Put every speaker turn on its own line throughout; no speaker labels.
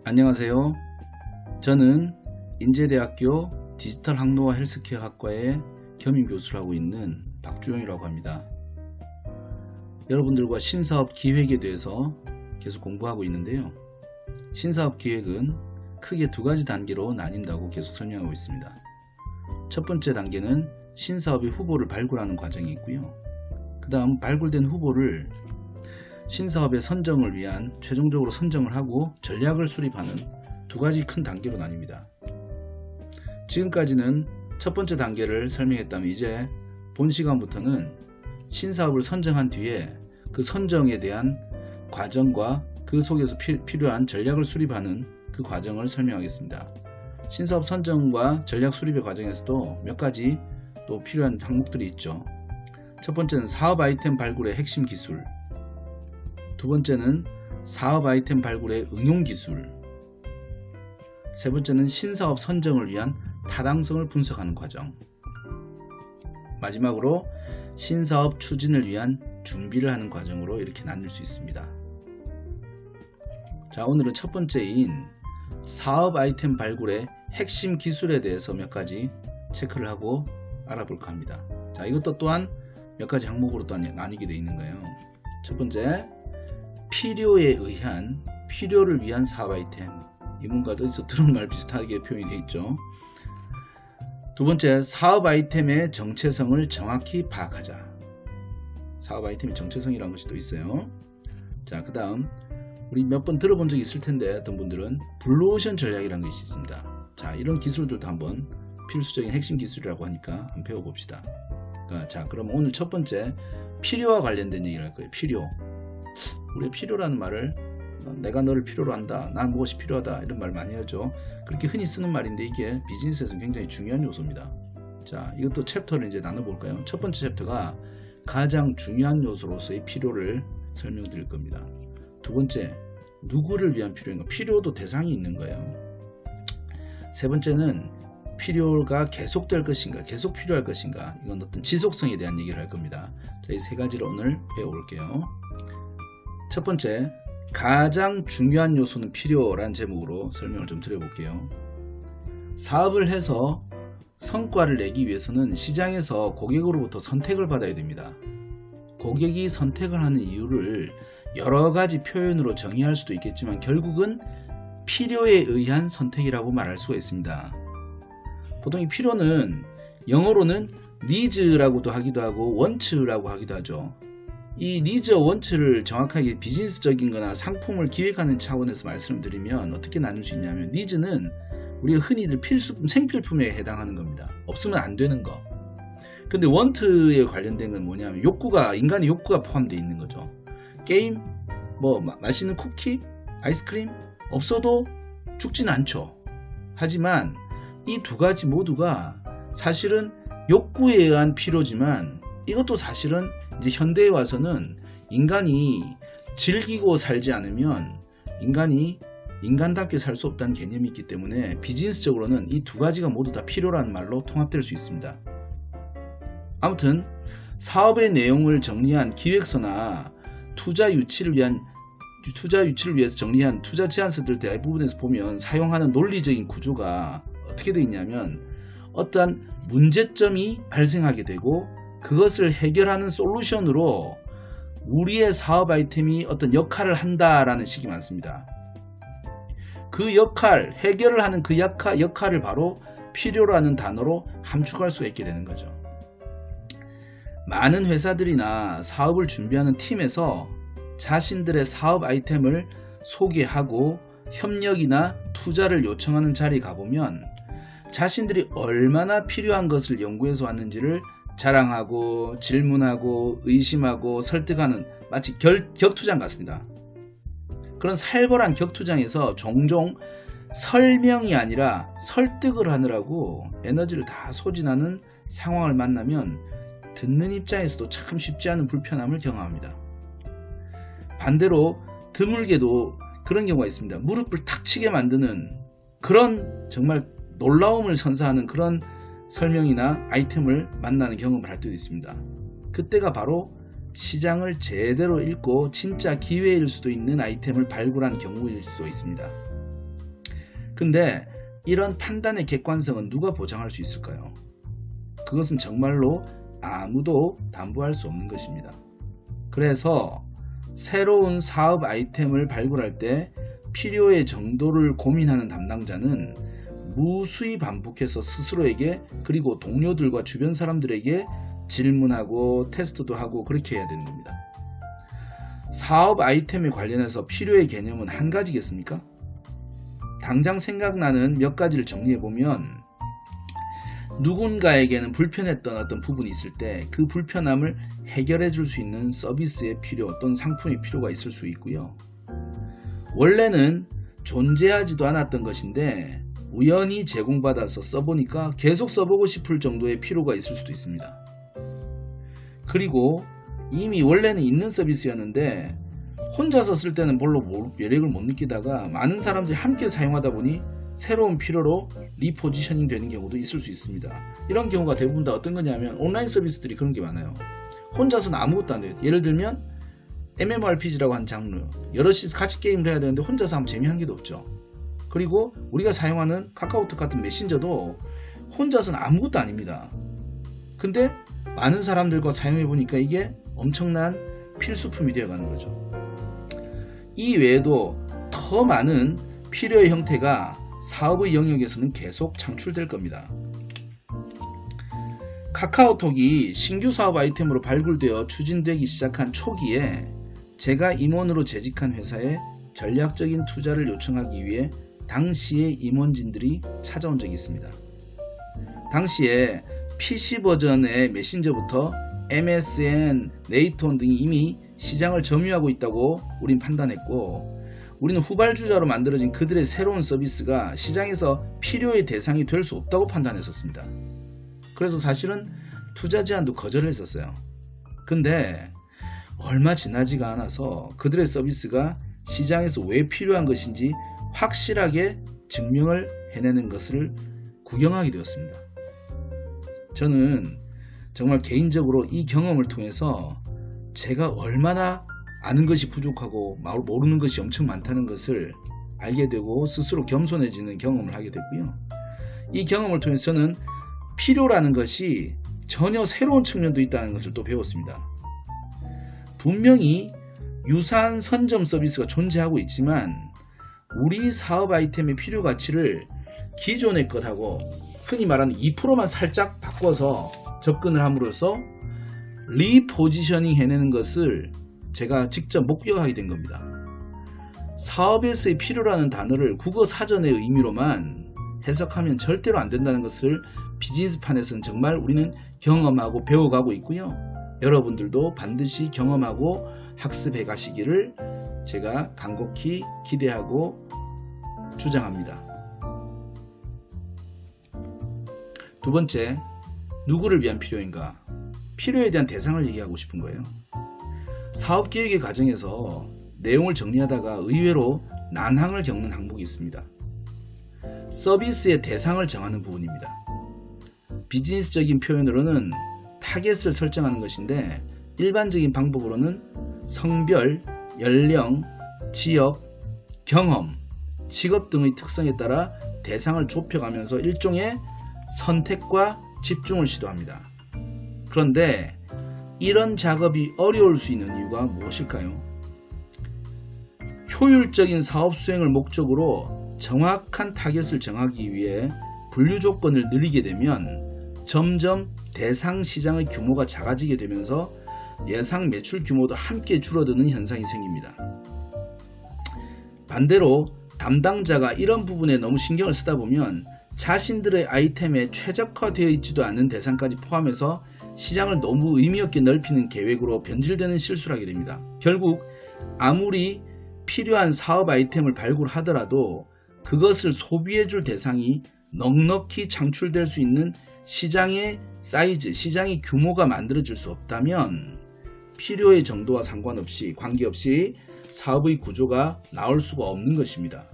안녕하세요. 저는 인제대학교 디지털 항로와 헬스케어 학과의 겸임 교수를 하고 있는 박주영이라고 합니다. 여러분들과 신사업 기획에 대해서 계속 공부하고 있는데요. 신사업 기획은 크게 두 가지 단계로 나뉜다고 계속 설명하고 있습니다. 첫 번째 단계는 신사업의 후보를 발굴하는 과정이 있고요. 그 다음 발굴된 후보를 신사업의 선정을 위한 최종적으로 선정을 하고 전략을 수립하는 두 가지 큰 단계로 나뉩니다. 지금까지는 첫 번째 단계를 설명했다면 이제 본 시간부터는 신사업을 선정한 뒤에 그 선정에 대한 과정과 그 속에서 필요한 전략을 수립하는 그 과정을 설명하겠습니다. 신사업 선정과 전략 수립의 과정에서도 몇 가지 또 필요한 항목들이 있죠. 첫 번째는 사업 아이템 발굴의 핵심 기술, 두 번째는 사업 아이템 발굴의 응용 기술, 세 번째는 신사업 선정을 위한 타당성을 분석하는 과정, 마지막으로 신사업 추진을 위한 준비를 하는 과정으로 이렇게 나눌 수 있습니다. 자, 오늘은 첫 번째인 사업 아이템 발굴의 핵심 기술에 대해서 몇 가지 체크를 하고 알아볼까 합니다. 자, 이것도 또한 몇 가지 항목으로 또 나뉘게 되어 있는 거예요. 첫 번째, 필요를 위한 사업 아이템. 이 문과도 어디서 들은 말 비슷하게 표현이 되어 있죠. 두 번째, 사업 아이템의 정체성을 정확히 파악하자. 사업 아이템의 정체성이라는 것이 또 있어요. 자, 그 다음 우리 몇 번 들어본 적이 있을 텐데 어떤 분들은 블루오션 전략이라는 것이 있습니다. 자, 이런 기술들도 한번 필수적인 핵심 기술이라고 하니까 한번 배워봅시다. 자, 그럼 오늘 첫 번째 필요와 관련된 얘기를 할 거예요. 필요. 우리가 필요라는 말을 내가 너를 필요로 한다, 난 무엇이 필요하다, 이런 말 많이 하죠. 그렇게 흔히 쓰는 말인데 이게 비즈니스에서 굉장히 중요한 요소입니다. 자, 이것도 챕터를 이제 나눠볼까요? 첫 번째 챕터가 가장 중요한 요소로서의 필요를 설명드릴 겁니다. 두 번째, 누구를 위한 필요인가? 필요도 대상이 있는 거예요. 세 번째는 필요가 계속될 것인가, 계속 필요할 것인가, 이건 어떤 지속성에 대한 얘기를 할 겁니다. 자, 이 세 가지를 오늘 배워볼게요. 첫 번째, 가장 중요한 요소는 필요라는 제목으로 설명을 좀 드려볼게요. 사업을 해서 성과를 내기 위해서는 시장에서 고객으로부터 선택을 받아야 됩니다. 고객이 선택을 하는 이유를 여러 가지 표현으로 정의할 수도 있겠지만 결국은 필요에 의한 선택이라고 말할 수가 있습니다. 보통 이 필요는 영어로는 needs라고도 하기도 하고 want라고 하기도 하죠. 이 니즈와 원츠를 정확하게 비즈니스적인 거나 상품을 기획하는 차원에서 말씀을 드리면 어떻게 나눌 수 있냐면, 니즈는 우리가 흔히들 필수품, 생필품에 해당하는 겁니다. 없으면 안 되는 거. 근데 원트에 관련된 건 뭐냐면 인간의 욕구가 포함되어 있는 거죠. 게임, 맛있는 쿠키, 아이스크림 없어도 죽진 않죠. 하지만 이 두 가지 모두가 사실은 욕구에 의한 필요지만 이것도 사실은 이제 현대에 와서는 인간이 즐기고 살지 않으면 인간이 인간답게 살 수 없다는 개념이 있기 때문에 비즈니스적으로는 이 두 가지가 모두 다 필요라는 말로 통합될 수 있습니다. 아무튼 사업의 내용을 정리한 기획서나 투자 유치를 위해서 정리한 투자 제안서들 대부분에서 보면 사용하는 논리적인 구조가 어떻게 되어 있냐면, 어떠한 문제점이 발생하게 되고 그것을 해결하는 솔루션으로 우리의 사업 아이템이 어떤 역할을 한다라는 식이 많습니다. 그 역할, 해결을 하는 그 역할을 바로 필요라는 단어로 함축할 수가 있게 되는 거죠. 많은 회사들이나 사업을 준비하는 팀에서 자신들의 사업 아이템을 소개하고 협력이나 투자를 요청하는 자리에 가보면 자신들이 얼마나 필요한 것을 연구해서 왔는지를 자랑하고 질문하고 의심하고 설득하는 마치 격투장 같습니다. 그런 살벌한 격투장에서 종종 설명이 아니라 설득을 하느라고 에너지를 다 소진하는 상황을 만나면 듣는 입장에서도 참 쉽지 않은 불편함을 경험합니다. 반대로 드물게도 그런 경우가 있습니다. 무릎을 탁 치게 만드는 그런 정말 놀라움을 선사하는 그런 설명이나 아이템을 만나는 경험을 할 때도 있습니다. 그때가 바로 시장을 제대로 읽고 진짜 기회일 수도 있는 아이템을 발굴한 경우일 수도 있습니다. 근데 이런 판단의 객관성은 누가 보장할 수 있을까요? 그것은 정말로 아무도 담보할 수 없는 것입니다. 그래서 새로운 사업 아이템을 발굴할 때 필요의 정도를 고민하는 담당자는 무수히 반복해서 스스로에게 그리고 동료들과 주변 사람들에게 질문하고 테스트도 하고 그렇게 해야 되는 겁니다. 사업 아이템에 관련해서 필요의 개념은 한 가지겠습니까? 당장 생각나는 몇 가지를 정리해보면 누군가에게는 불편했던 어떤 부분이 있을 때 그 불편함을 해결해 줄 수 있는 서비스의 필요 또는 상품의 필요가 있을 수 있고요. 원래는 존재하지도 않았던 것인데 우연히 제공받아서 써보니까 계속 써보고 싶을 정도의 필요가 있을 수도 있습니다. 그리고 이미 원래는 있는 서비스였는데 혼자서 쓸 때는 별로 매력을 못 느끼다가 많은 사람들이 함께 사용하다 보니 새로운 필요로 리포지셔닝 되는 경우도 있을 수 있습니다. 이런 경우가 대부분 다 어떤 거냐면 온라인 서비스들이 그런 게 많아요. 혼자서는 아무것도 안 돼요. 예를 들면 MMORPG라고 한 장르, 여럿이 같이 게임을 해야 되는데 혼자서 하면 재미한 개도 없죠. 그리고 우리가 사용하는 카카오톡 같은 메신저도 혼자서는 아무것도 아닙니다. 근데 많은 사람들과 사용해 보니까 이게 엄청난 필수품이 되어가는 거죠. 이 외에도 더 많은 필요의 형태가 사업의 영역에서는 계속 창출될 겁니다. 카카오톡이 신규 사업 아이템으로 발굴되어 추진되기 시작한 초기에 제가 임원으로 재직한 회사에 전략적인 투자를 요청하기 위해 당시의 임원진들이 찾아온 적이 있습니다. 당시에 PC 버전의 메신저부터 MSN, 네이트온 등이 이미 시장을 점유하고 있다고 우린 판단했고, 우리는 후발주자로 만들어진 그들의 새로운 서비스가 시장에서 필요의 대상이 될 수 없다고 판단했었습니다. 그래서 사실은 투자 제안도 거절을 했었어요. 근데 얼마 지나지가 않아서 그들의 서비스가 시장에서 왜 필요한 것인지 확실하게 증명을 해내는 것을 구경하게 되었습니다. 저는 정말 개인적으로 이 경험을 통해서 제가 얼마나 아는 것이 부족하고 모르는 것이 엄청 많다는 것을 알게 되고 스스로 겸손해지는 경험을 하게 됐고요. 이 경험을 통해서 저는 필요라는 것이 전혀 새로운 측면도 있다는 것을 또 배웠습니다. 분명히 유사한 선점 서비스가 존재하고 있지만 우리 사업 아이템의 필요 가치를 기존의 것하고 흔히 말하는 2%만 살짝 바꿔서 접근을 함으로써 리포지셔닝 해내는 것을 제가 직접 목격하게 된 겁니다. 사업에서의 필요라는 단어를 국어 사전의 의미로만 해석하면 절대로 안 된다는 것을 비즈니스판에서는 정말 우리는 경험하고 배워가고 있고요. 여러분들도 반드시 경험하고 학습해 가시기를 제가 간곡히 기대하고 주장합니다. 두 번째, 누구를 위한 필요인가? 필요에 대한 대상을 얘기하고 싶은 거예요. 사업계획의 과정에서 내용을 정리하다가 의외로 난항을 겪는 항목이 있습니다. 서비스의 대상을 정하는 부분입니다. 비즈니스적인 표현으로는 타겟을 설정하는 것인데 일반적인 방법으로는 성별, 연령, 지역, 경험, 직업 등의 특성에 따라 대상을 좁혀가면서 일종의 선택과 집중을 시도합니다. 그런데 이런 작업이 어려울 수 있는 이유가 무엇일까요? 효율적인 사업 수행을 목적으로 정확한 타겟을 정하기 위해 분류 조건을 늘리게 되면 점점 대상 시장의 규모가 작아지게 되면서 예상 매출 규모도 함께 줄어드는 현상이 생깁니다. 반대로 담당자가 이런 부분에 너무 신경을 쓰다 보면 자신들의 아이템에 최적화되어 있지도 않은 대상까지 포함해서 시장을 너무 의미 없게 넓히는 계획으로 변질되는 실수를 하게 됩니다. 결국 아무리 필요한 사업 아이템을 발굴하더라도 그것을 소비해줄 대상이 넉넉히 창출될 수 있는 시장의 사이즈, 시장의 규모가 만들어질 수 없다면 필요의 정도와 상관없이 관계없이 사업의 구조가 나올 수가 없는 것입니다.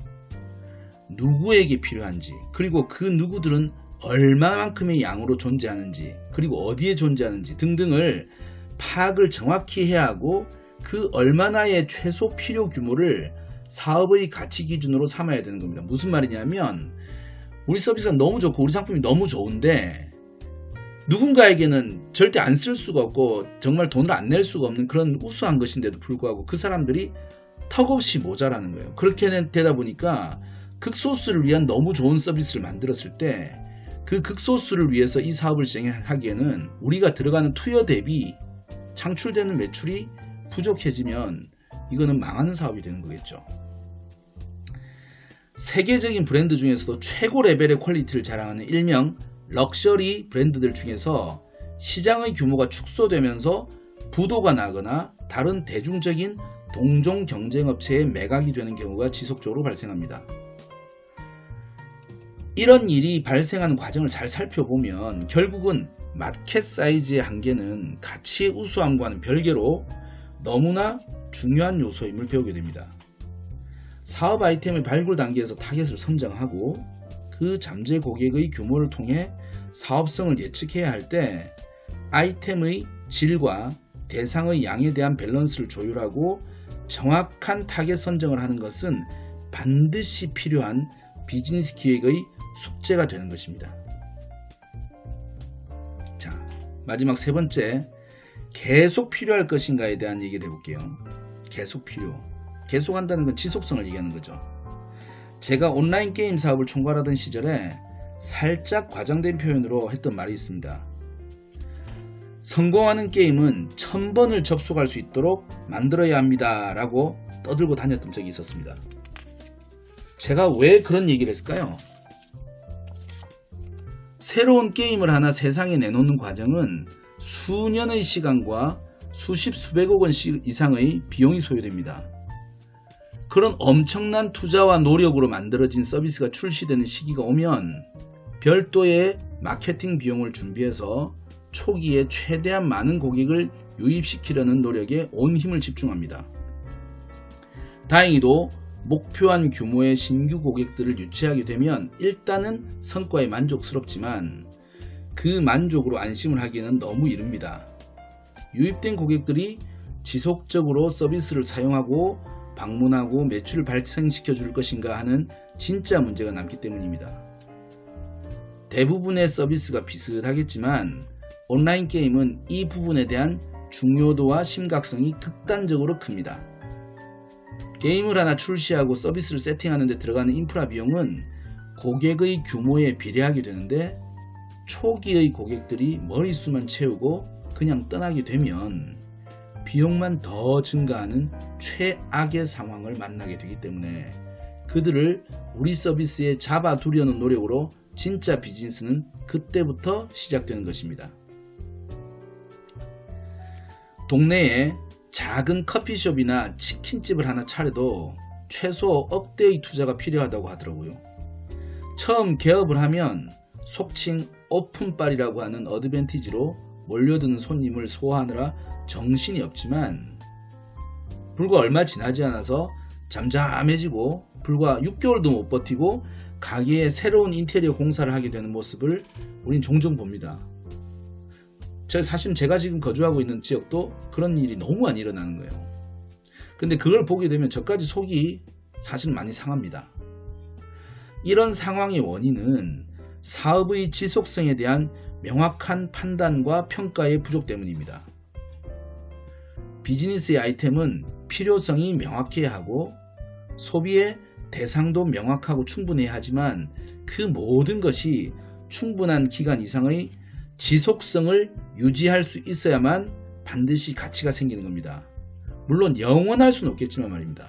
누구에게 필요한지, 그리고 그 누구들은 얼마만큼의 양으로 존재하는지, 그리고 어디에 존재하는지 등등을 파악을 정확히 해야 하고 그 얼마나의 최소 필요 규모를 사업의 가치 기준으로 삼아야 되는 겁니다. 무슨 말이냐면 우리 서비스가 너무 좋고 우리 상품이 너무 좋은데 누군가에게는 절대 안 쓸 수가 없고 정말 돈을 안 낼 수가 없는 그런 우수한 것인데도 불구하고 그 사람들이 턱없이 모자라는 거예요. 그렇게 되다 보니까 극소수를 위한 너무 좋은 서비스를 만들었을 때 그 극소수를 위해서 이 사업을 진행하기에는 우리가 들어가는 투여 대비 창출되는 매출이 부족해지면 이거는 망하는 사업이 되는 거겠죠. 세계적인 브랜드 중에서도 최고 레벨의 퀄리티를 자랑하는 일명 럭셔리 브랜드들 중에서 시장의 규모가 축소되면서 부도가 나거나 다른 대중적인 동종 경쟁업체의 매각이 되는 경우가 지속적으로 발생합니다. 이런 일이 발생하는 과정을 잘 살펴보면 결국은 마켓 사이즈의 한계는 가치의 우수함과는 별개로 너무나 중요한 요소임을 배우게 됩니다. 사업 아이템의 발굴 단계에서 타겟을 선정하고 그 잠재 고객의 규모를 통해 사업성을 예측해야 할 때 아이템의 질과 대상의 양에 대한 밸런스를 조율하고 정확한 타겟 선정을 하는 것은 반드시 필요한 비즈니스 기획의 숙제가 되는 것입니다. 자, 마지막 세 번째, 계속 필요할 것인가에 대한 얘기를 해볼게요. 계속 필요. 계속 한다는 건 지속성을 얘기하는 거죠. 제가 온라인 게임 사업을 총괄하던 시절에 살짝 과장된 표현으로 했던 말이 있습니다. 성공하는 게임은 1000번을 접속할 수 있도록 만들어야 합니다 라고 떠들고 다녔던 적이 있었습니다. 제가 왜 그런 얘기를 했을까요? 새로운 게임을 하나 세상에 내놓는 과정은 수년의 시간과 수십 수백억 원 이상의 비용이 소요됩니다. 그런 엄청난 투자와 노력으로 만들어진 서비스가 출시되는 시기가 오면 별도의 마케팅 비용을 준비해서 초기에 최대한 많은 고객을 유입시키려는 노력에 온 힘을 집중합니다. 다행히도 목표한 규모의 신규 고객들을 유치하게 되면 일단은 성과에 만족스럽지만 그 만족으로 안심을 하기에는 너무 이릅니다. 유입된 고객들이 지속적으로 서비스를 사용하고 방문하고 매출을 발생시켜 줄 것인가 하는 진짜 문제가 남기 때문입니다. 대부분의 서비스가 비슷하겠지만 온라인 게임은 이 부분에 대한 중요도와 심각성이 극단적으로 큽니다. 게임을 하나 출시하고 서비스를 세팅하는 데 들어가는 인프라 비용은 고객의 규모에 비례하게 되는데 초기의 고객들이 머릿수만 채우고 그냥 떠나게 되면 비용만 더 증가하는 최악의 상황을 만나게 되기 때문에 그들을 우리 서비스에 잡아두려는 노력으로 진짜 비즈니스는 그때부터 시작되는 것입니다. 동네에 작은 커피숍이나 치킨집을 하나 차려도 최소 억대의 투자가 필요하다고 하더라고요. 처음 개업을 하면 속칭 오픈빨이라고 하는 어드밴티지로 몰려드는 손님을 소화하느라 정신이 없지만 불과 얼마 지나지 않아서 잠잠해지고 불과 6개월도 못 버티고 가게에 새로운 인테리어 공사를 하게 되는 모습을 우린 종종 봅니다. 사실 제가 지금 거주하고 있는 지역도 그런 일이 너무 많이 일어나는 거예요. 근데 그걸 보게 되면 저까지 속이 사실 많이 상합니다. 이런 상황의 원인은 사업의 지속성에 대한 명확한 판단과 평가의 부족 때문입니다. 비즈니스의 아이템은 필요성이 명확해야 하고 소비의 대상도 명확하고 충분해야 하지만 그 모든 것이 충분한 기간 이상의 지속성을 유지할 수 있어야만 반드시 가치가 생기는 겁니다. 물론 영원할 수는 없겠지만 말입니다.